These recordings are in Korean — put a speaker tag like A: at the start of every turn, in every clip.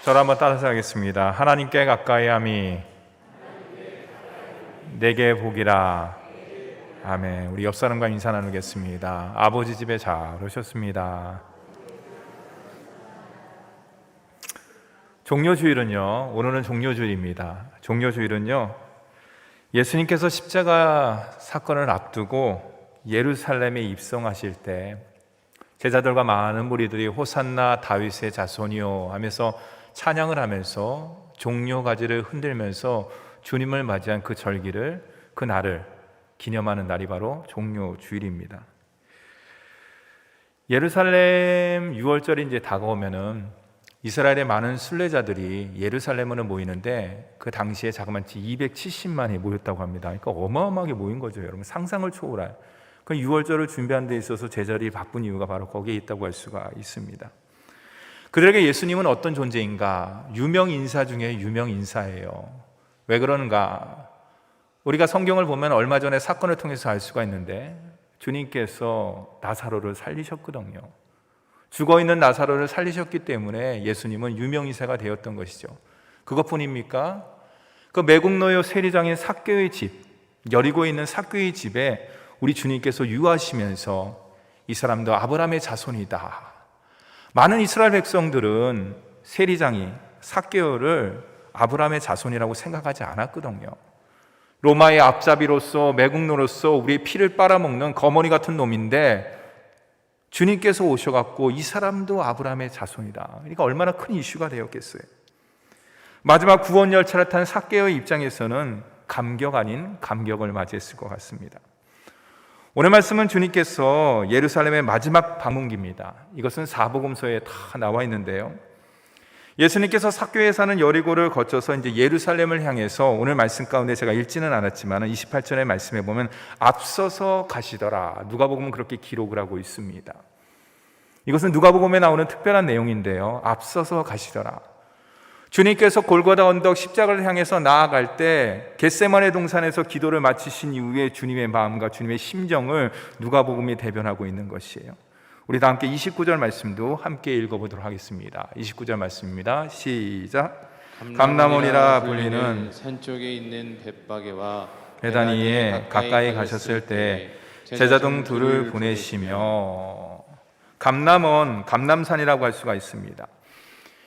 A: 저를 한번 따라서 하겠습니다. 하나님께 가까이함이 내게 복이라. 아멘. 우리 옆 사람과 인사 나누겠습니다. 아버지 집에 잘 오셨습니다. 종료주일은요, 오늘은 종료주일입니다. 종료주일은요, 예수님께서 십자가 사건을 앞두고 예루살렘에 입성하실 때 제자들과 많은 무리들이 호산나 다윗의 자손이요 하면서 찬양을 하면서 종려가지를 흔들면서 주님을 맞이한 그 절기를, 그 날을 기념하는 날이 바로 종료주일입니다. 예루살렘 유월절이 이제 다가오면은 이스라엘의 많은 순례자들이 예루살렘으로 모이는데 그 당시에 자그마치 270만이 모였다고 합니다. 그러니까 어마어마하게 모인 거죠. 여러분, 상상을 초월할. 그 유월절을 준비하는 데 있어서 제자들이 바쁜 이유가 바로 거기에 있다고 할 수가 있습니다. 그들에게 예수님은 어떤 존재인가? 유명 인사 중에 유명 인사예요. 왜 그러는가? 우리가 성경을 보면 얼마 전에 사건을 통해서 알 수가 있는데 주님께서 나사로를 살리셨거든요. 죽어있는 나사로를 살리셨기 때문에 예수님은 유명 인사가 되었던 것이죠. 그것뿐입니까? 그 매국노요 세리장인 삭개의 집, 여리고에 있는 삭개의 집에 우리 주님께서 유하시면서 이 사람도 아브라함의 자손이다. 많은 이스라엘 백성들은 세리장이 삭개오를 아브라함의 자손이라고 생각하지 않았거든요. 로마의 앞잡이로서 매국노로서 우리의 피를 빨아먹는 거머리 같은 놈인데 주님께서 오셔갖고 이 사람도 아브라함의 자손이다. 그러니까 얼마나 큰 이슈가 되었겠어요. 마지막 구원 열차를 탄 삭개오의 입장에서는 감격 아닌 감격을 맞이했을 것 같습니다. 오늘 말씀은 주님께서 예루살렘의 마지막 방문기입니다. 이것은 사복음서에 다 나와 있는데요. 예수님께서 삭개오에 사는 여리고를 거쳐서 이제 예루살렘을 향해서 오늘 말씀 가운데 제가 읽지는 않았지만 28절의 말씀에 보면 앞서서 가시더라. 누가복음은 그렇게 기록을 하고 있습니다. 이것은 누가복음에 나오는 특별한 내용인데요. 앞서서 가시더라. 주님께서 골고다 언덕 십자가를 향해서 나아갈 때 겟세마네 동산에서 기도를 마치신 이후에 주님의 마음과 주님의 심정을 누가복음이 대변하고 있는 것이에요. 우리 다 함께 29절 말씀도 함께 읽어보도록 하겠습니다. 29절 말씀입니다. 시작. 감람원이라 불리는
B: 산 쪽에 있는 벳바게와
A: 베다니에 가까이 가셨을 때 제자동 둘을 보내시며, 감람원, 감람산이라고 할 수가 있습니다.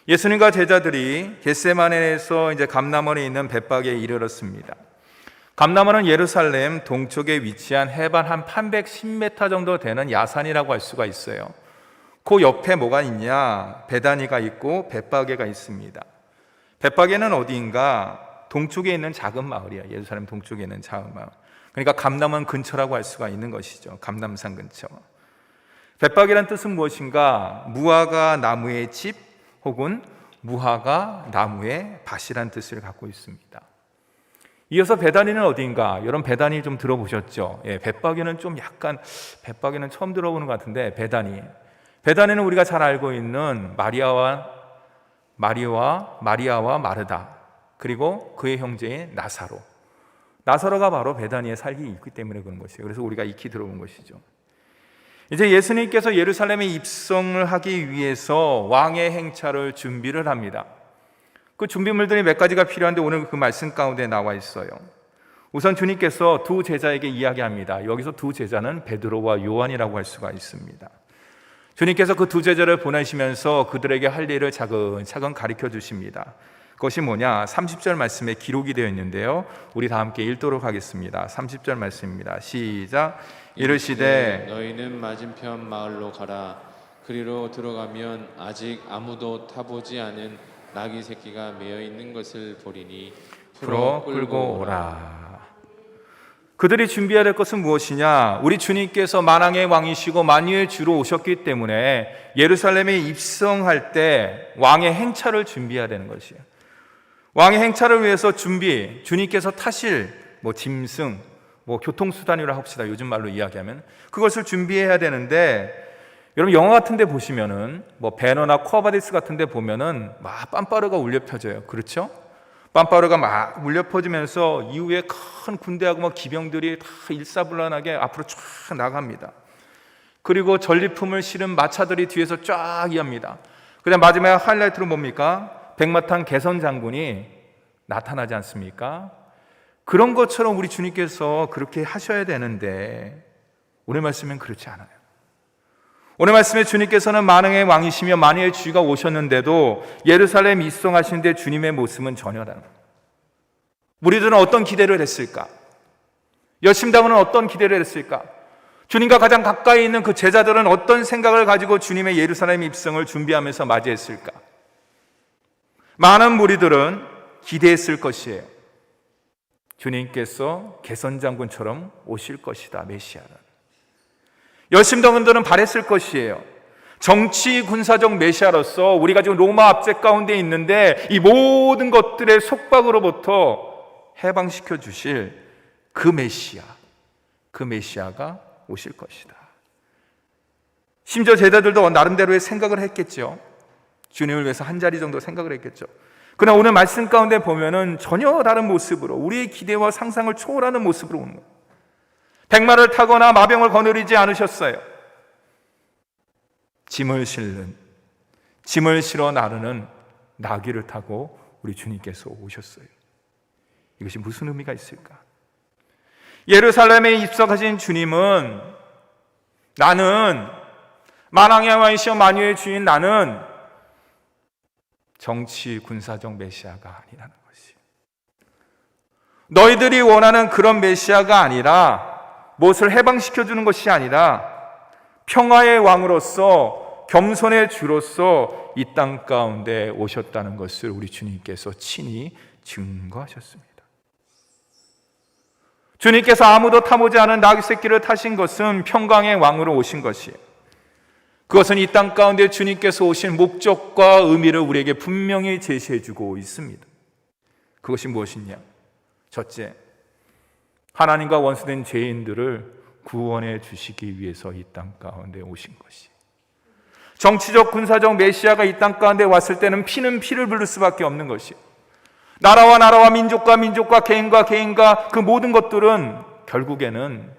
A: 예수님과 제자들이 겟세마네에서 이제 감람원에 있는 벳바게에 이르렀습니다. 감람원은 예루살렘 동쪽에 위치한 해발 한 810m 정도 되는 야산이라고 할 수가 있어요. 그 옆에 뭐가 있냐? 베다니가 있고 벳바게가 있습니다. 벳바게는 어디인가? 동쪽에 있는 작은 마을이야. 예루살렘 동쪽에 있는 작은 마을. 그러니까 감람원 근처라고 할 수가 있는 것이죠. 감람산 근처. 벳바게란 뜻은 무엇인가? 무화과 나무의 집 혹은 무화과 나무의 밭이란 뜻을 갖고 있습니다. 이어서 베다니는 어디인가? 여러분 베다니 좀 들어보셨죠? 예, 벳바게는 좀 약간, 벳바게는 처음 들어보는 것 같은데 베다니는 우리가 잘 알고 있는 마리아와 마르다, 그리고 그의 형제인 나사로가 바로 베다니에 살기 있기 때문에 그런 것이에요. 그래서 우리가 익히 들어본 것이죠. 이제 예수님께서 예루살렘에 입성을 하기 위해서 왕의 행차를 준비를 합니다. 그 준비물들이 몇 가지가 필요한데 오늘 그 말씀 가운데 나와 있어요. 우선 주님께서 두 제자에게 이야기합니다. 여기서 두 제자는 베드로와 요한이라고 할 수가 있습니다. 주님께서 그 두 제자를 보내시면서 그들에게 할 일을 차근차근 가르쳐 주십니다. 그것이 뭐냐? 30절 말씀에 기록이 되어 있는데요. 우리 다 함께 읽도록 하겠습니다. 30절 말씀입니다. 시작. 이르시되
B: 너희는 맞은편 마을로 가라. 그리로 들어가면 아직 아무도 타보지 않은 나귀 새끼가 매어 있는 것을 보리니
A: 풀어 끌고 오라. 그들이 준비해야 될 것은 무엇이냐? 우리 주님께서 만왕의 왕이시고 만유의 주로 오셨기 때문에 예루살렘에 입성할 때 왕의 행차를 준비해야 되는 것이에요. 왕의 행차를 위해서 주님께서 타실 짐승, 교통수단이라 합시다. 요즘 말로 이야기하면 그것을 준비해야 되는데, 여러분 영화 같은 데 보시면은 배너나 코아바디스 같은 데 보면은 막 빰빠르가 울려 펴져요. 그렇죠? 빰빠르가 막 울려 퍼지면서 이후에 큰 군대하고 기병들이 다 일사불란하게 앞으로 쫙 나갑니다. 그리고 전리품을 실은 마차들이 뒤에서 쫙 이합니다. 그다음 마지막 하이라이트로 뭡니까? 백마탄 개선 장군이 나타나지 않습니까? 그런 것처럼 우리 주님께서 그렇게 하셔야 되는데 오늘 말씀은 그렇지 않아요. 오늘 말씀에 주님께서는 만왕의 왕이시며 만유의 주가 오셨는데도 예루살렘 입성하시는데 주님의 모습은 전혀 다른 거예요. 우리들은 어떤 기대를 했을까? 열심당원은 어떤 기대를 했을까? 주님과 가장 가까이 있는 그 제자들은 어떤 생각을 가지고 주님의 예루살렘 입성을 준비하면서 맞이했을까? 많은 무리들은 기대했을 것이에요. 주님께서 개선장군처럼 오실 것이다, 메시아는. 열심당원들은 바랬을 것이에요. 정치 군사적 메시아로서 우리가 지금 로마 압제 가운데 있는데 이 모든 것들의 속박으로부터 해방시켜 주실 그 메시아, 그 메시아가 오실 것이다. 심지어 제자들도 나름대로의 생각을 했겠죠. 주님을 위해서 한 자리 정도 생각을 했겠죠. 그러나 오늘 말씀 가운데 보면은 전혀 다른 모습으로 우리의 기대와 상상을 초월하는 모습으로 오는 거예요. 백마를 타거나 마병을 거느리지 않으셨어요. 짐을 실어 나르는 나귀를 타고 우리 주님께서 오셨어요. 이것이 무슨 의미가 있을까? 예루살렘에 입성하신 주님은 나는 만왕의 왕이시여 만유의 주인 나는 정치 군사적 메시아가 아니라는 것이에요. 너희들이 원하는 그런 메시아가 아니라 무엇을 해방시켜주는 것이 아니라 평화의 왕으로서 겸손의 주로서 이 땅 가운데 오셨다는 것을 우리 주님께서 친히 증거하셨습니다. 주님께서 아무도 타보지 않은 나귀 새끼를 타신 것은 평강의 왕으로 오신 것이에요. 그것은 이 땅 가운데 주님께서 오신 목적과 의미를 우리에게 분명히 제시해주고 있습니다. 그것이 무엇이냐? 첫째, 하나님과 원수된 죄인들을 구원해 주시기 위해서 이 땅 가운데 오신 것이. 정치적 군사적 메시아가 이 땅 가운데 왔을 때는 피는 피를 부를 수밖에 없는 것이에요. 나라와 나라와 민족과 민족과 개인과 개인과 그 모든 것들은 결국에는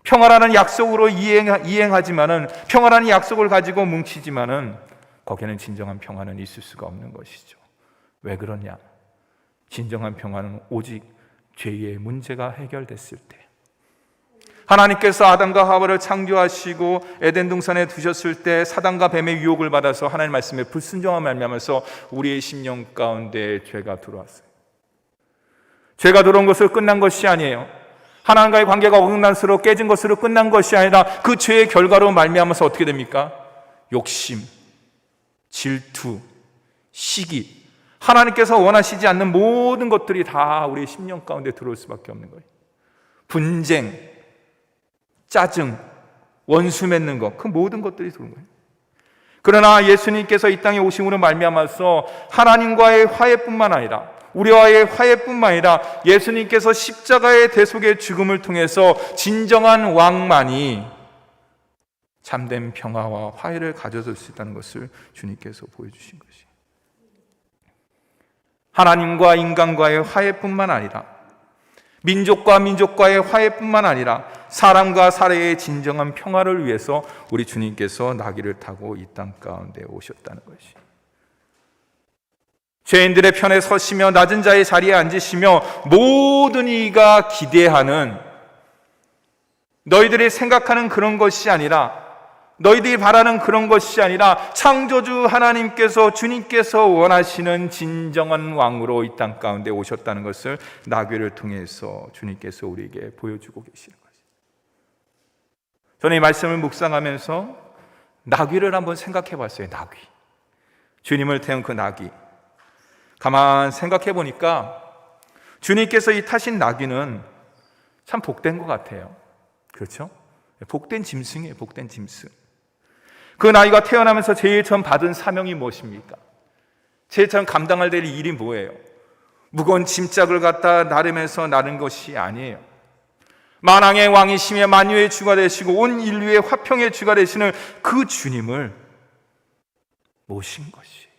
A: 평화라는 약속으로 이행하지만은 평화라는 약속을 가지고 뭉치지만은 거기에는 진정한 평화는 있을 수가 없는 것이죠. 왜 그러냐? 진정한 평화는 오직 죄의 문제가 해결됐을 때, 하나님께서 아담과 하와를 창조하시고 에덴 동산에 두셨을 때 사단과 뱀의 유혹을 받아서 하나님 말씀에 불순종함을 말미암아서 우리의 심령 가운데 죄가 들어왔어요. 죄가 들어온 것으로 끝난 것이 아니에요. 하나님과의 관계가 어긋난스로 깨진 것으로 끝난 것이 아니라 그 죄의 결과로 말미암아서 어떻게 됩니까? 욕심, 질투, 시기, 하나님께서 원하시지 않는 모든 것들이 다 우리의 심령 가운데 들어올 수밖에 없는 거예요. 분쟁, 짜증, 원수 맺는 것, 그 모든 것들이 들어온 거예요. 그러나 예수님께서 이 땅에 오심으로 말미암아서 하나님과의 화해뿐만 아니라 우리와의 화해뿐만 아니라 예수님께서 십자가의 대속의 죽음을 통해서 진정한 왕만이 참된 평화와 화해를 가져줄 수 있다는 것을 주님께서 보여주신 것이에요. 하나님과 인간과의 화해뿐만 아니라 민족과 민족과의 화해뿐만 아니라 사람과 사람의 진정한 평화를 위해서 우리 주님께서 나귀를 타고 이 땅 가운데 오셨다는 것이. 죄인들의 편에 서시며 낮은 자의 자리에 앉으시며 모든 이가 기대하는, 너희들이 생각하는 그런 것이 아니라, 너희들이 바라는 그런 것이 아니라 창조주 하나님께서, 주님께서 원하시는 진정한 왕으로 이 땅 가운데 오셨다는 것을 나귀를 통해서 주님께서 우리에게 보여주고 계시는 것입니다. 저는 이 말씀을 묵상하면서 나귀를 한번 생각해 봤어요. 나귀, 주님을 태운 그 나귀. 가만 생각해 보니까 주님께서 이 타신 나귀는 참 복된 것 같아요. 그렇죠? 복된 짐승이에요. 복된 짐승. 그 나귀가 태어나면서 제일 처음 받은 사명이 무엇입니까? 제일 처음 감당할 될 일이 뭐예요? 무거운 짐짝을 갖다 나르면서 나른 것이 아니에요. 만왕의 왕이시며 만유의 주가 되시고 온 인류의 화평의 주가 되시는 그 주님을 모신 것이에요.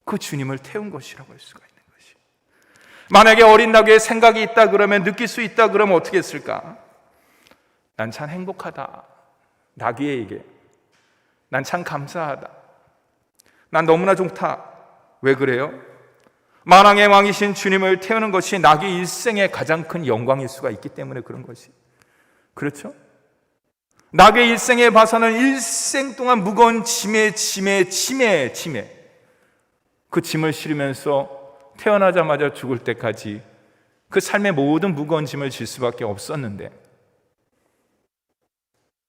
A: 그 주님을 태운 것이라고 할 수가 있는 것이에요. 만약에 어린 나귀의 생각이 있다 그러면, 느낄 수 있다 그러면 어떻게 했을까? 난 참 행복하다. 나귀에게 난 참 감사하다. 난 너무나 좋다. 왜 그래요? 만왕의 왕이신 주님을 태우는 것이 나귀 일생의 가장 큰 영광일 수가 있기 때문에 그런 것이. 그렇죠? 나귀 일생에 봐서는 일생 동안 무거운 짐에 그 짐을 실으면서 태어나자마자 죽을 때까지 그 삶의 모든 무거운 짐을 질 수밖에 없었는데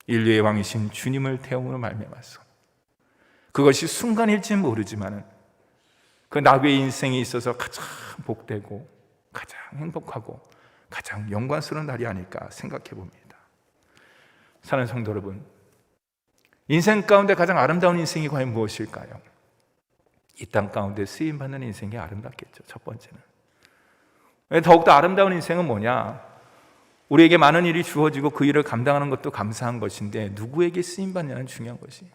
A: 인류의 왕이신 주님을 태움으로 말미암아서 그것이 순간일지는 모르지만은 그 나귀의 인생에 있어서 가장 복되고 가장 행복하고 가장 영광스러운 날이 아닐까 생각해 봅니다. 사랑하는 성도 여러분, 인생 가운데 가장 아름다운 인생이 과연 무엇일까요? 이 땅 가운데 쓰임받는 인생이 아름답겠죠. 첫 번째는. 더욱더 아름다운 인생은 뭐냐? 우리에게 많은 일이 주어지고 그 일을 감당하는 것도 감사한 것인데 누구에게 쓰임받냐는 중요한 것이.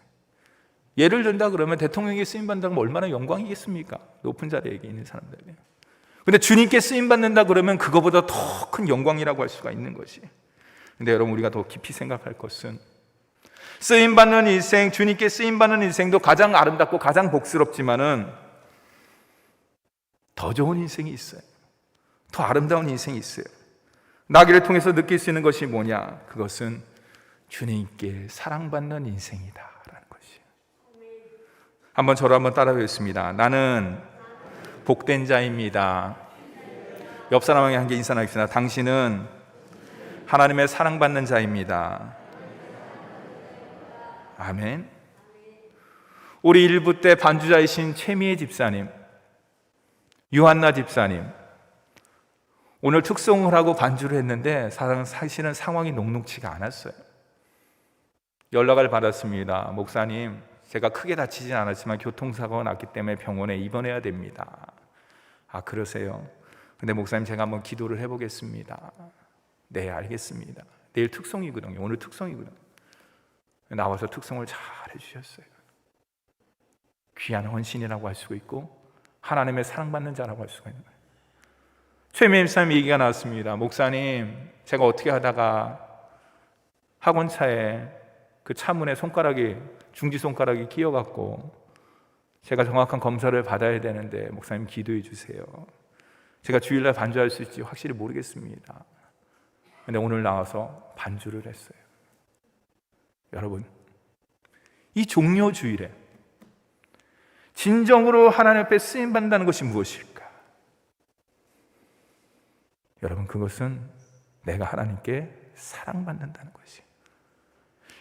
A: 예를 든다 그러면 대통령에게 쓰임받는다면 얼마나 영광이겠습니까? 높은 자리에 있는 사람들에게. 근데 주님께 쓰임받는다 그러면 그거보다 더 큰 영광이라고 할 수가 있는 것이. 근데 여러분, 우리가 더 깊이 생각할 것은 쓰임받는 인생, 주님께 쓰임받는 인생도 가장 아름답고 가장 복스럽지만은 더 좋은 인생이 있어요. 더 아름다운 인생이 있어요. 나귀를 통해서 느낄 수 있는 것이 뭐냐? 그것은 주님께 사랑받는 인생이다라는 것이에요. 한번 저를 한번 따라하겠습니다. 나는 복된 자입니다. 옆 사람에게 함께 인사 나누겠습니다. 당신은 하나님의 사랑받는 자입니다. 아멘. 우리 일부 때 반주자이신 최미애 집사님, 유한나 집사님, 오늘 특송을 하고 반주를 했는데 사실은 상황이 녹록지가 않았어요. 연락을 받았습니다. 목사님, 제가 크게 다치진 않았지만 교통사고가 났기 때문에 병원에 입원해야 됩니다. 아, 그러세요? 근데 목사님, 제가 한번 기도를 해보겠습니다. 네, 알겠습니다. 내일 특송이거든요. 오늘 특송이거든요. 나와서 특송을 잘 해주셨어요. 귀한 헌신이라고 할 수가 있고 하나님의 사랑받는 자라고 할 수가 있는 거예요. 최미애 집사님 얘기가 나왔습니다. 목사님, 제가 어떻게 하다가 학원차에 그 차문에 중지손가락이 끼어갖고 제가 정확한 검사를 받아야 되는데 목사님 기도해 주세요. 제가 주일날 반주할 수 있을지 확실히 모르겠습니다. 근데 오늘 나와서 반주를 했어요. 여러분, 이 종려 주일에 진정으로 하나님 앞에 쓰임받는다는 것이 무엇일까? 여러분, 그것은 내가 하나님께 사랑받는다는 것이.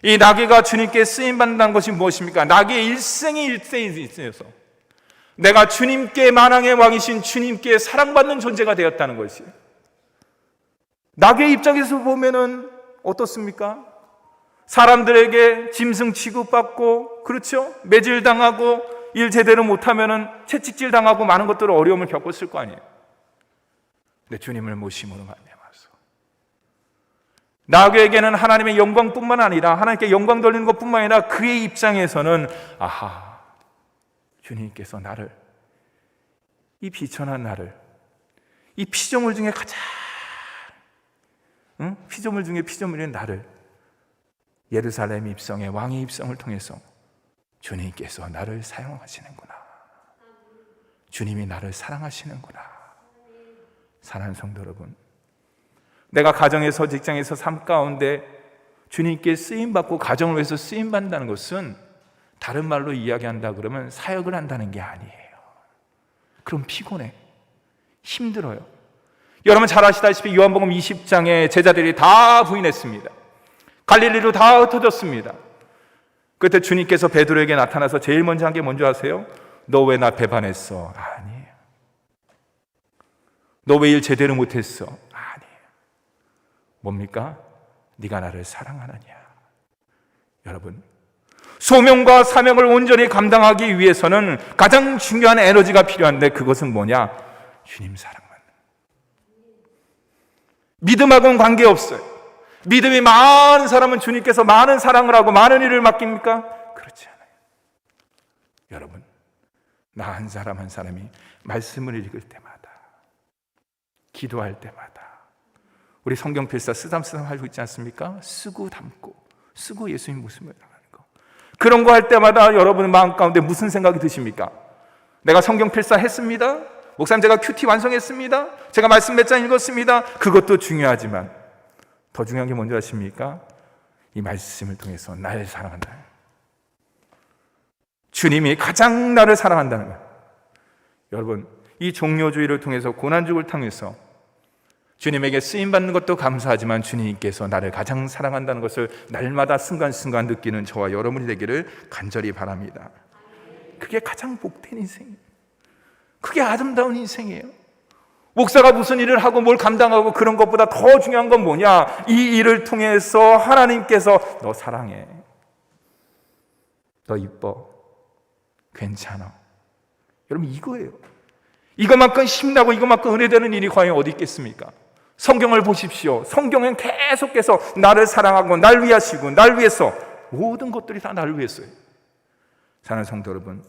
A: 이 나귀가 주님께 쓰임받는다는 것이 무엇입니까? 나귀의 일생이 있어서 내가 주님께, 만왕의 왕이신 주님께 사랑받는 존재가 되었다는 것이. 나귀의 입장에서 보면은 어떻습니까? 사람들에게 짐승 취급받고, 그렇죠? 매질당하고, 일 제대로 못하면은 채찍질 당하고 많은 것들을 어려움을 겪었을 거 아니에요. 근데 주님을 모심으로 말미암아서 나귀에게는 하나님의 영광뿐만 아니라 하나님께 영광 돌리는 것뿐만 아니라 그의 입장에서는 아하, 주님께서 나를, 이 비천한 나를, 이 피조물 중에 가장 피조물 중에 피조물인 나를 예루살렘 입성의 왕의 입성을 통해서 주님께서 나를 사용하시는구나. 주님이 나를 사랑하시는구나. 사랑하는 성도 여러분, 내가 가정에서, 직장에서, 삶 가운데 주님께 쓰임받고 가정을 위해서 쓰임받는다는 것은 다른 말로 이야기한다 그러면 사역을 한다는 게 아니에요. 그럼 피곤해, 힘들어요. 여러분 잘 아시다시피 요한복음 20장에 제자들이 다 부인했습니다. 갈릴리로 다 흩어졌습니다. 그때 주님께서 베드로에게 나타나서 제일 먼저 한 게 뭔지 아세요? 너 왜 나 배반했어? 아니에요. 너 왜 일 제대로 못했어? 아니에요. 뭡니까? 네가 나를 사랑하느냐. 여러분, 소명과 사명을 온전히 감당하기 위해서는 가장 중요한 에너지가 필요한데 그것은 뭐냐? 주님 사랑만. 믿음하고는 관계없어요. 믿음이 많은 사람은 주님께서 많은 사랑을 하고 많은 일을 맡깁니까? 그렇지 않아요. 여러분, 나 한 사람 한 사람이 말씀을 읽을 때마다, 기도할 때마다 우리 성경 필사 쓰담쓰담 하고 있지 않습니까? 쓰고 담고, 쓰고 예수님 모습을 나가는 거. 그런 거 할 때마다 여러분 마음 가운데 무슨 생각이 드십니까? 내가 성경 필사했습니다. 목사님 제가 큐티 완성했습니다. 제가 말씀 몇 장 읽었습니다. 그것도 중요하지만 더 중요한 게 뭔지 아십니까? 이 말씀을 통해서 나를 사랑한다. 주님이 가장 나를 사랑한다는 거예요. 여러분, 이 종료주의를 통해서 고난주를 통해서 주님에게 쓰임받는 것도 감사하지만 주님께서 나를 가장 사랑한다는 것을 날마다 순간순간 느끼는 저와 여러분이 되기를 간절히 바랍니다. 그게 가장 복된 인생이에요. 그게 아름다운 인생이에요. 목사가 무슨 일을 하고 뭘 감당하고 그런 것보다 더 중요한 건 뭐냐? 이 일을 통해서 하나님께서 너 사랑해, 너 이뻐, 괜찮아. 여러분, 이거예요. 이것만큼 힘나고 이것만큼 은혜되는 일이 과연 어디 있겠습니까? 성경을 보십시오. 성경은 계속해서 나를 사랑하고 날 위하시고 날 위해서 모든 것들이 다 나를 위해서요. 사랑하는 성도 여러분,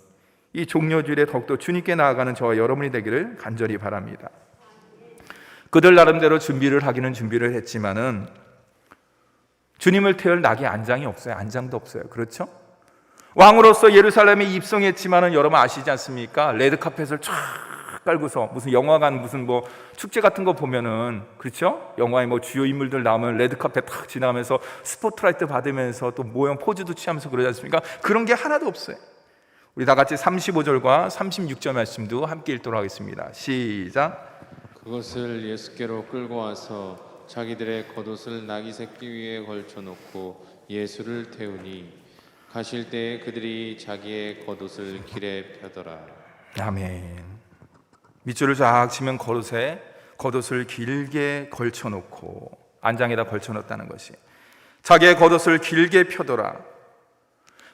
A: 이 종료주일에 더욱더 주님께 나아가는 저와 여러분이 되기를 간절히 바랍니다. 그들 나름대로 준비를 하기는 준비를 했지만은 주님을 태울 낙의 안장이 없어요. 안장도 없어요. 그렇죠? 왕으로서 예루살렘에 입성했지만은 여러분 아시지 않습니까? 레드카펫을 쫙 깔고서 무슨 영화관 무슨 뭐 축제 같은 거 보면은, 그렇죠? 영화에 뭐 주요 인물들 나오면 레드카펫 탁 지나가면서 스포트라이트 받으면서 또 모형 포즈도 취하면서 그러지 않습니까? 그런 게 하나도 없어요. 우리 다 같이 35절과 36절 말씀도 함께 읽도록 하겠습니다. 시작.
B: 그것을 예수께로 끌고 와서 자기들의 겉옷을 나귀 새끼 위에 걸쳐놓고 예수를 태우니 가실 때에 그들이 자기의 겉옷을 길에 펴더라.
A: 아멘. 밑줄을 쫙 치면 겉옷을 길게 걸쳐놓고 안장에다 걸쳐놓았다는 것이, 자기의 겉옷을 길게 펴더라.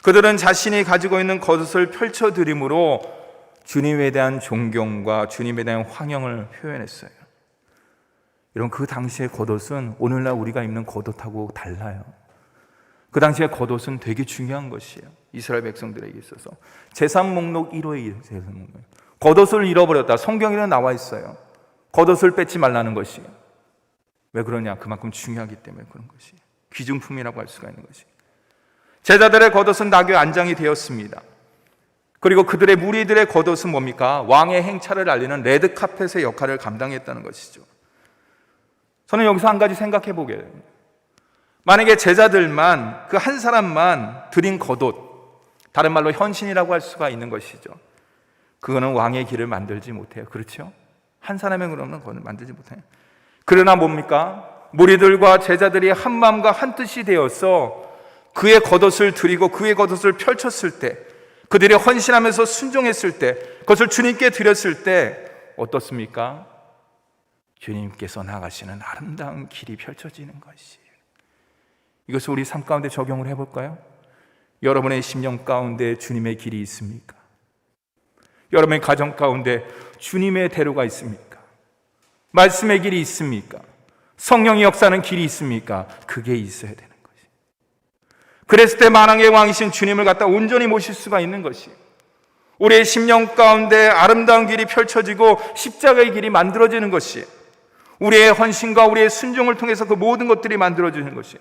A: 그들은 자신이 가지고 있는 겉옷을 펼쳐드림으로 주님에 대한 존경과 주님에 대한 환영을 표현했어요. 여러분, 그 당시의 겉옷은 오늘날 우리가 입는 겉옷하고 달라요. 그 당시의 겉옷은 되게 중요한 것이에요. 이스라엘 백성들에게 있어서 제산 목록 1호의 제산 목록. 겉옷을 잃어버렸다. 성경에는 나와 있어요. 겉옷을 뺏지 말라는 것이. 왜 그러냐? 그만큼 중요하기 때문에 그런 것이. 귀중품이라고 할 수가 있는 것이. 제자들의 겉옷은 나귀의 안장이 되었습니다. 그리고 그들의 무리들의 겉옷은 뭡니까? 왕의 행차를 알리는 레드카펫의 역할을 감당했다는 것이죠. 저는 여기서 한 가지 생각해 보게 됩니다. 만약에 제자들만, 그 한 사람만 드린 겉옷, 다른 말로 헌신이라고 할 수가 있는 것이죠. 그거는 왕의 길을 만들지 못해요. 그렇죠? 한 사람의 그러면 그걸 만들지 못해요. 그러나 뭡니까? 무리들과 제자들이 한 마음과 한 뜻이 되어서 그의 겉옷을 드리고 그의 겉옷을 펼쳤을 때, 그들이 헌신하면서 순종했을 때, 그것을 주님께 드렸을 때 어떻습니까? 주님께서 나가시는 아름다운 길이 펼쳐지는 것이에요. 이것을 우리 삶 가운데 적용을 해볼까요? 여러분의 심령 가운데 주님의 길이 있습니까? 여러분의 가정 가운데 주님의 대로가 있습니까? 말씀의 길이 있습니까? 성령이 역사하는 길이 있습니까? 그게 있어야 되는 것이. 그랬을 때 만왕의 왕이신 주님을 갖다 온전히 모실 수가 있는 것이, 우리의 심령 가운데 아름다운 길이 펼쳐지고 십자가의 길이 만들어지는 것이, 우리의 헌신과 우리의 순종을 통해서 그 모든 것들이 만들어지는 것이,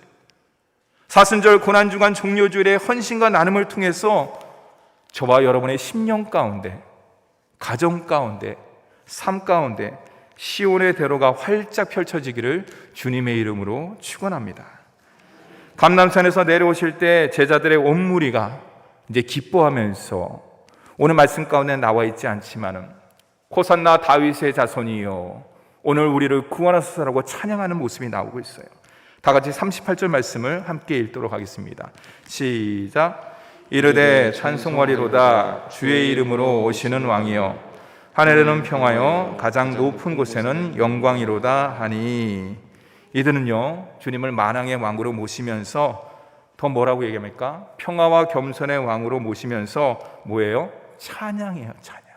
A: 사순절 고난주간 종료주일의 헌신과 나눔을 통해서 저와 여러분의 심령 가운데, 가정 가운데, 삶 가운데 시온의 대로가 활짝 펼쳐지기를 주님의 이름으로 축원합니다. 감람산에서 내려오실 때 제자들의 온 무리가 이제 기뻐하면서, 오늘 말씀 가운데 나와 있지 않지만은 호산나 다윗의 자손이여 오늘 우리를 구원하소서라고 찬양하는 모습이 나오고 있어요. 다 같이 38절 말씀을 함께 읽도록 하겠습니다. 시작. 이르되 찬송하리로다 주의 이름으로 오시는 왕이여, 하늘에는 평화여 가장 높은 곳에는 영광이로다 하니. 이들은요 주님을 만왕의 왕으로 모시면서 더 뭐라고 얘기합니까? 평화와 겸손의 왕으로 모시면서 뭐예요? 찬양이에요. 찬양.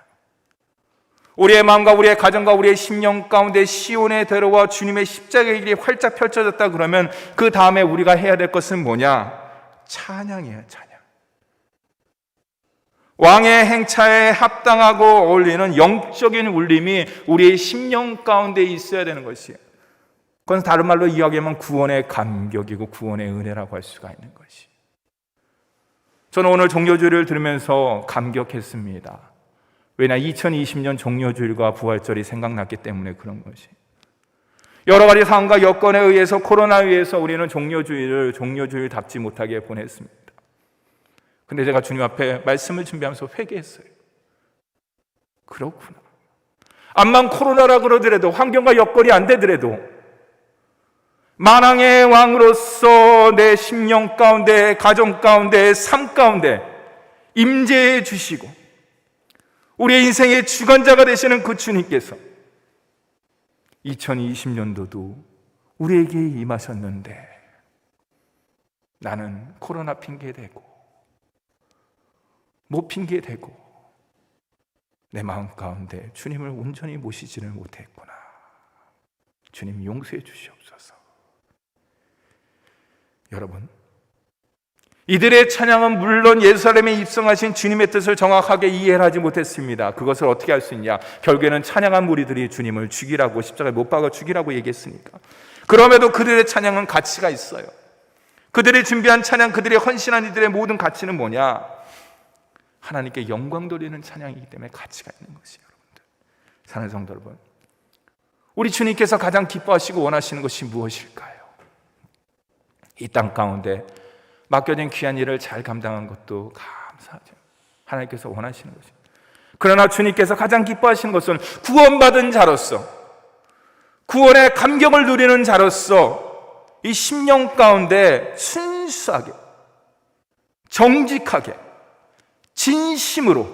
A: 우리의 마음과 우리의 가정과 우리의 심령 가운데 시온의 대로와 주님의 십자가의 길이 활짝 펼쳐졌다 그러면 그 다음에 우리가 해야 될 것은 뭐냐? 찬양이에요. 찬양. 왕의 행차에 합당하고 어울리는 영적인 울림이 우리의 심령 가운데 있어야 되는 것이에요. 그건 다른 말로 이야기하면 구원의 감격이고 구원의 은혜라고 할 수가 있는 것이. 저는 오늘 종료주일을 들으면서 감격했습니다. 왜냐 2020년 종료주일과 부활절이 생각났기 때문에 그런 것이. 여러 가지 상황과 여건에 의해서 코로나에 의해서 우리는 종료주일답지 못하게 보냈습니다. 근데 제가 주님 앞에 말씀을 준비하면서 회개했어요. 그렇구나. 암만 코로나라 그러더라도, 환경과 여건이 안 되더라도 만왕의 왕으로서 내 심령 가운데, 가정 가운데, 삶 가운데 임재해 주시고 우리의 인생의 주관자가 되시는 그 주님께서 2020년도도 우리에게 임하셨는데 나는 코로나 핑계대고 못 핑계대고 내 마음 가운데 주님을 온전히 모시지를 못했구나. 주님 용서해 주시옵소서. 여러분, 이들의 찬양은 물론 예루살렘에 입성하신 주님의 뜻을 정확하게 이해를 하지 못했습니다. 그것을 어떻게 할 수 있냐? 결국에는 찬양한 무리들이 주님을 죽이라고, 십자가에 못 박아 죽이라고 얘기했으니까. 그럼에도 그들의 찬양은 가치가 있어요. 그들이 준비한 찬양, 그들이 헌신한 이들의 모든 가치는 뭐냐? 하나님께 영광 돌리는 찬양이기 때문에 가치가 있는 것이에요. 여러분들, 사랑하는 성도 여러분, 우리 주님께서 가장 기뻐하시고 원하시는 것이 무엇일까요? 이 땅 가운데 맡겨진 귀한 일을 잘 감당한 것도 감사하죠. 하나님께서 원하시는 것입니다. 그러나 주님께서 가장 기뻐하시는 것은 구원받은 자로서, 구원의 감격을 누리는 자로서 이 심령 가운데 순수하게, 정직하게, 진심으로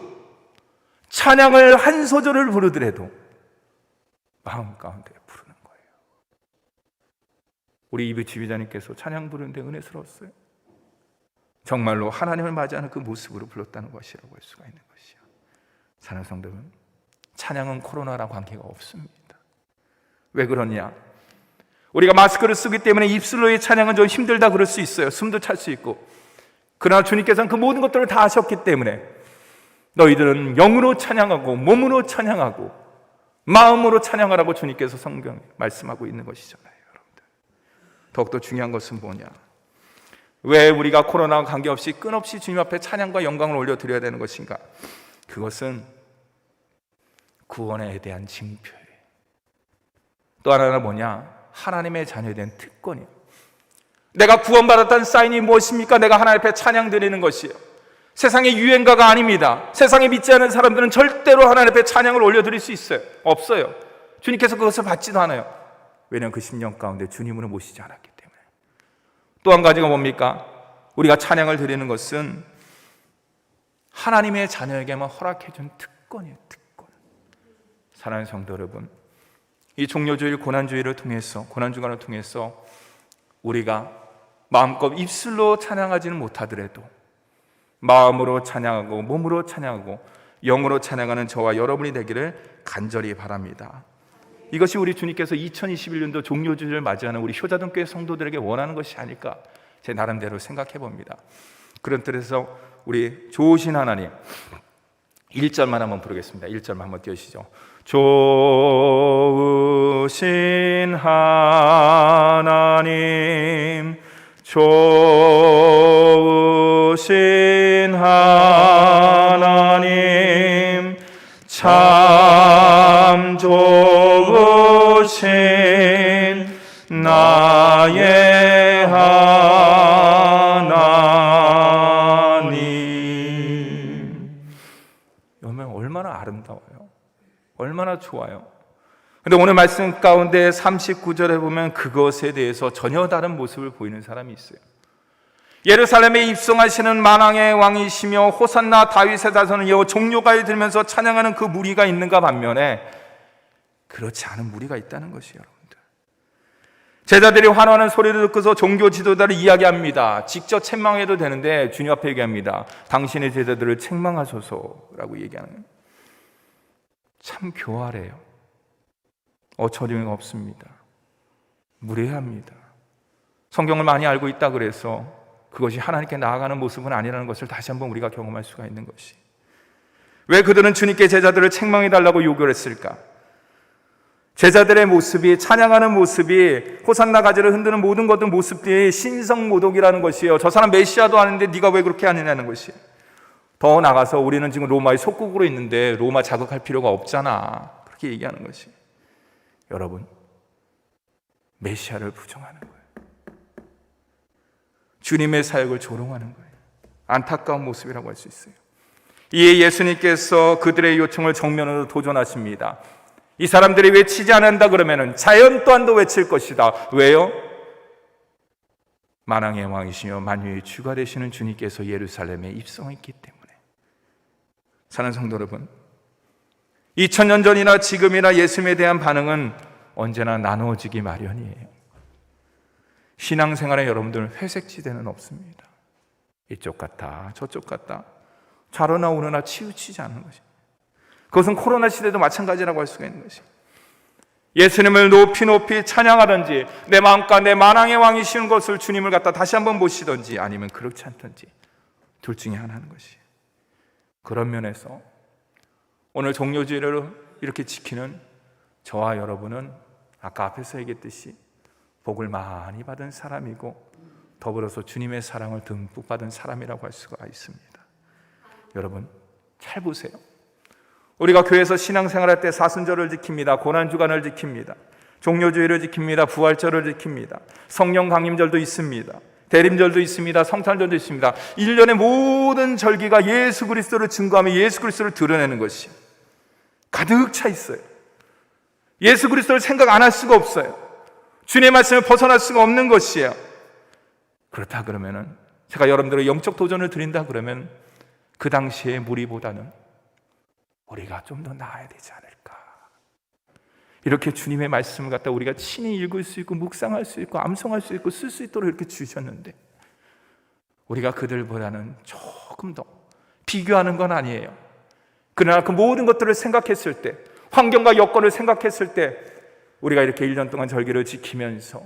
A: 찬양을 한 소절을 부르더라도 마음 가운데 부르는 거예요. 우리 이브 지휘자님께서 찬양 부르는데 은혜스러웠어요. 정말로 하나님을 맞이하는 그 모습으로 불렀다는 것이라고 할 수가 있는 것이요. 사랑하는 성도는, 찬양은 코로나랑 관계가 없습니다. 왜 그러냐? 우리가 마스크를 쓰기 때문에 입술로의 찬양은 좀 힘들다 그럴 수 있어요. 숨도 찰 수 있고. 그러나 주님께서는 그 모든 것들을 다 하셨기 때문에 너희들은 영으로 찬양하고 몸으로 찬양하고 마음으로 찬양하라고 주님께서 성경에 말씀하고 있는 것이잖아요. 여러분들, 더욱더 중요한 것은 뭐냐? 왜 우리가 코로나와 관계없이 끊없이 주님 앞에 찬양과 영광을 올려드려야 되는 것인가? 그것은 구원에 대한 징표예요. 또 하나는 뭐냐? 하나님의 자녀에 대한 특권이에요. 내가 구원받았다는 사인이 무엇입니까? 내가 하나님 앞에 찬양 드리는 것이에요. 세상의 유행가가 아닙니다. 세상에 믿지 않은 사람들은 절대로 하나님 앞에 찬양을 올려드릴 수 있어요? 없어요. 주님께서 그것을 받지도 않아요. 왜냐하면 그 심령 가운데 주님으로 모시지 않았기 때문에. 또 한 가지가 뭡니까? 우리가 찬양을 드리는 것은 하나님의 자녀에게만 허락해준 특권이에요. 특권. 사랑하는 성도 여러분, 이 종료주일 고난주일을 통해서, 고난주간을 통해서 우리가 마음껏 입술로 찬양하지는 못하더라도 마음으로 찬양하고 몸으로 찬양하고 영으로 찬양하는 저와 여러분이 되기를 간절히 바랍니다. 이것이 우리 주님께서 2021년도 종료주일을 맞이하는 우리 효자동교회 성도들에게 원하는 것이 아닐까 제 나름대로 생각해 봅니다. 그런 뜻에서 우리 좋으신 하나님 1절만 한번 부르겠습니다. 1절만 한번 띄우시죠. 좋으신 하나님, 좋으신 하나님, 참 좋으신 나의 하나님. 여러분, 얼마나 아름다워요. 얼마나 좋아요. 그런데 오늘 말씀 가운데 39절에 보면 그것에 대해서 전혀 다른 모습을 보이는 사람이 있어요. 예루살렘에 입성하시는 만왕의 왕이시며 호산나 다윗의 자손이여 종료가에 들면서 찬양하는 그 무리가 있는가 반면에 그렇지 않은 무리가 있다는 것이에요. 여러분들, 제자들이 환호하는 소리를 듣고서 종교 지도자를 이야기합니다. 직접 책망해도 되는데 주님 앞에 얘기합니다. 당신의 제자들을 책망하소서라고 얘기하는, 참 교활해요. 어처구니가 없습니다. 무례합니다. 성경을 많이 알고 있다 그래서 그것이 하나님께 나아가는 모습은 아니라는 것을 다시 한번 우리가 경험할 수가 있는 것이, 왜 그들은 주님께 제자들을 책망해달라고 요구를 했을까? 제자들의 모습이, 찬양하는 모습이 호산나 가지를 흔드는 모든 것들 모습들이 신성모독이라는 것이에요. 저 사람 메시아도 아닌데 네가 왜 그렇게 하느냐는 것이에요. 더 나가서 우리는 지금 로마의 속국으로 있는데 로마 자극할 필요가 없잖아. 그렇게 얘기하는 것이. 여러분, 메시아를 부정하는 거예요. 주님의 사역을 조롱하는 거예요. 안타까운 모습이라고 할 수 있어요. 이에 예수님께서 그들의 요청을 정면으로 도전하십니다. 이 사람들이 외치지 않는다 그러면 자연 또한도 외칠 것이다. 왜요? 만왕의 왕이시며 만유의 주가 되시는 주님께서 예루살렘에 입성했기 때문에. 사랑하는 성도 여러분, 2000년 전이나 지금이나 예수님에 대한 반응은 언제나 나누어지기 마련이에요. 신앙생활에 여러분들 회색지대는 없습니다. 이쪽 같다 저쪽 같다, 좌로나 우로나 치우치지 않는 것입니다. 그것은 코로나 시대도 마찬가지라고 할 수가 있는 것입니다. 예수님을 높이 찬양하든지 내 마음과 내 만왕의 왕이시는 것을 주님을 갖다 다시 한번 보시든지 아니면 그렇지 않든지 둘 중에 하나는 것이에요. 그런 면에서 오늘 종료주의를 이렇게 지키는 저와 여러분은 아까 앞에서 얘기했듯이 복을 많이 받은 사람이고 더불어서 주님의 사랑을 듬뿍 받은 사람이라고 할 수가 있습니다. 여러분 잘 보세요. 우리가 교회에서 신앙생활할 때 사순절을 지킵니다. 고난주간을 지킵니다. 종료주의를 지킵니다. 부활절을 지킵니다. 성령 강림절도 있습니다. 대림절도 있습니다. 성탄절도 있습니다. 1년의 모든 절기가 예수 그리스도를 증거하며 예수 그리스도를 드러내는 것이 가득 차 있어요. 예수 그리스도를 생각 안 할 수가 없어요. 주님의 말씀을 벗어날 수가 없는 것이에요. 그렇다 그러면은 제가 여러분들의 영적 도전을 드린다 그러면 그 당시의 무리보다는 우리가 좀 더 나아야 되지 않을까. 이렇게 주님의 말씀을 갖다 우리가 친히 읽을 수 있고 묵상할 수 있고 암송할 수 있고 쓸 수 있도록 이렇게 주셨는데 우리가 그들보다는 조금 더 비교하는 건 아니에요. 그러나 그 모든 것들을 생각했을 때, 환경과 여건을 생각했을 때 우리가 이렇게 1년 동안 절기를 지키면서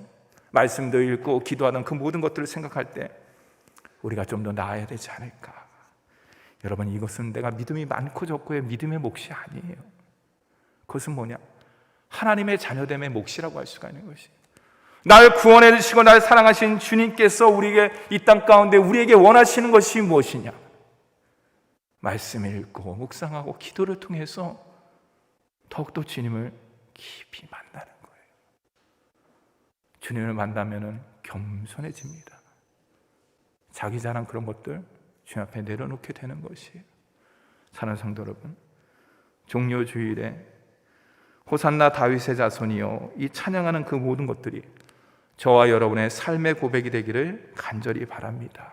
A: 말씀도 읽고 기도하는 그 모든 것들을 생각할 때 우리가 좀 더 나아야 되지 않을까. 여러분 이것은 내가 믿음이 많고 적고의 믿음의 몫이 아니에요. 그것은 뭐냐? 하나님의 자녀됨의 몫이라고 할 수가 있는 것이에요. 날 구원해 주시고 날 사랑하신 주님께서 우리에게 이 땅 가운데 우리에게 원하시는 것이 무엇이냐? 말씀을 읽고 묵상하고 기도를 통해서 더욱더 주님을 깊이 만나는 거예요. 주님을 만나면 겸손해집니다. 자기 자랑 그런 것들 주님 앞에 내려놓게 되는 것이에요. 사랑하는 성도 여러분, 종료주일에 호산나 다윗의 자손이여 이 찬양하는 그 모든 것들이 저와 여러분의 삶의 고백이 되기를 간절히 바랍니다.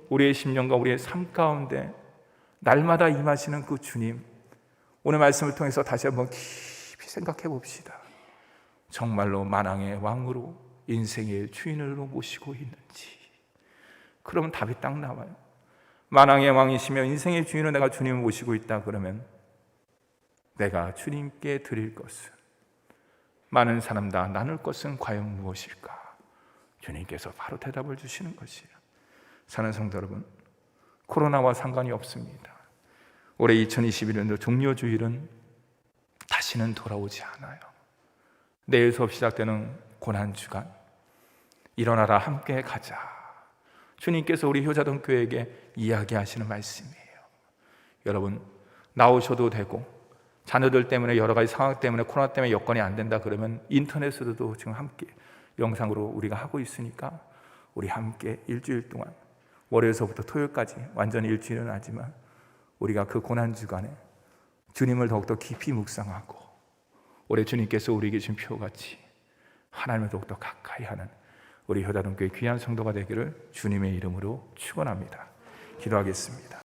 A: 우리의 심령과 우리의 삶 가운데 날마다 임하시는 그 주님, 오늘 말씀을 통해서 다시 한번 깊이 생각해 봅시다. 정말로 만왕의 왕으로 인생의 주인으로 모시고 있는지. 그러면 답이 딱 나와요. 만왕의 왕이시며 인생의 주인으로 내가 주님을 모시고 있다 그러면 내가 주님께 드릴 것은, 많은 사람 다 나눌 것은 과연 무엇일까? 주님께서 바로 대답을 주시는 것이에요. 사랑하는 성도 여러분, 코로나와 상관이 없습니다. 올해 2021년도 종료주일은 다시는 돌아오지 않아요. 내일 수업 시작되는 고난주간, 일어나라 함께 가자. 주님께서 우리 효자동교회에게 이야기하시는 말씀이에요. 여러분 나오셔도 되고 자녀들 때문에 여러 가지 상황 때문에 코로나 때문에 여건이 안 된다 그러면 인터넷으로도 지금 함께 영상으로 우리가 하고 있으니까 우리 함께 일주일 동안 월요일서부터 토요일까지 완전히 일주일은 하지만 우리가 그 고난주간에 주님을 더욱더 깊이 묵상하고 올해 주님께서 우리에게 주신 표같이 하나님을 더욱더 가까이 하는 우리 효자동교회 귀한 성도가 되기를 주님의 이름으로 축원합니다. 기도하겠습니다.